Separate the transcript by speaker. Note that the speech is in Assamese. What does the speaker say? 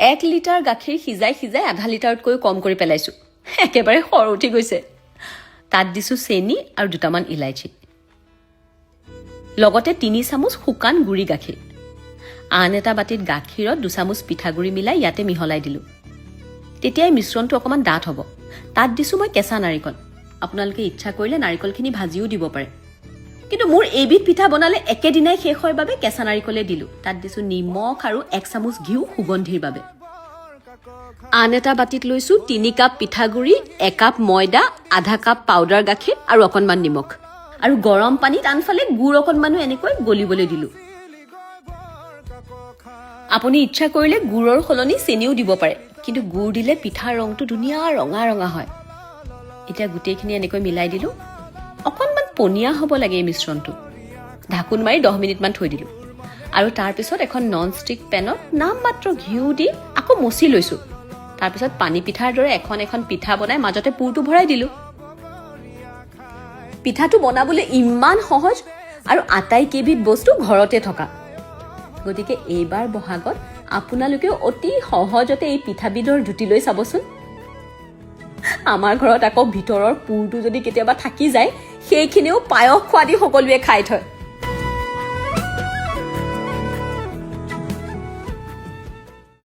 Speaker 1: 1 লিটাৰ গাখীৰ সিজাই আধা লিটাৰতকৈ কম কৰি পেলাইছো একেবাৰে খৰ উঠি গৈছে তাত দিছো চেনি আৰু দুটামান ইলাইচি লগতে 3 চামুচ শুকান গুড়ি গাখীৰ আন এটা বাটিত গাখীৰত 2 চামুচ পিঠাগুড়ি মিলাই ইয়াতে মিহলাই দিলো তেতিয়াই মিশ্ৰণটো অকমান ডাঠ হ'ব তাত দিছো মই কেঁচা নাৰিকল আপোনালোকে ইচ্ছা কৰিলে নাৰিকলখিনি ভাজিও দিব পাৰে কিন্তু মোৰ এইবিধ পিঠা বনালে একেদিনাই শেষ হয় বাবে কেঁচা নাৰিকলে দিলো তাত দিছো নিমখ আৰু 1 চামুচ ঘিউ সুগন্ধিৰ বাবে আন এটা বাটিত লৈছো 3 কাপ পিঠাগুড়ি 1 কাপ ময়দা আধা কাপ পাউডাৰ গাখীৰ আৰু অকণমান নিমখ আৰু গৰম পানীত আনফালে গুড় অকণমানো এনেকৈ গলিবলৈ দিলো আপুনি ইচ্ছা কৰিলে গুড়ৰ সলনি চেনিও দিব পাৰে কিন্তু গুড় দিলে পিঠাৰ ৰংটো ধুনীয়া ৰঙা ৰঙা হয় এতিয়া গুটেইখিনি এনেকৈ মিলাই দিলো অকণমান পনীয়া হ'ব লাগে এই মিশ্ৰণটো ঢাকুন মাৰি 10 মিনিটমান থৈ দিলো আৰু তাৰ পিছত এখন নন ষ্টিক পেনত নামমাত্ৰ ঘিউ দি আকৌ মচি লৈছো তাৰ পিছত পানী পিঠাৰ দৰে এখন পিঠা বনাই মাজতে পুৰটো ভৰাই দিলো পিঠাটো বনাবলৈ ইমান সহজ আৰু আটাইকেইবিধ বস্তু ঘৰতে থকা গতিকে এইবাৰ বহাগত আপোনালোকে অতি সহজতে এই পিঠাবিধৰ জুতি লৈ চাবচোন আমাৰ ঘৰত আকৌ ভিতৰৰ পুৰটো যদি কেতিয়াবা থাকি যায় সেইখিনিও পায়স খোৱা দি সকলোৱে খাই থয়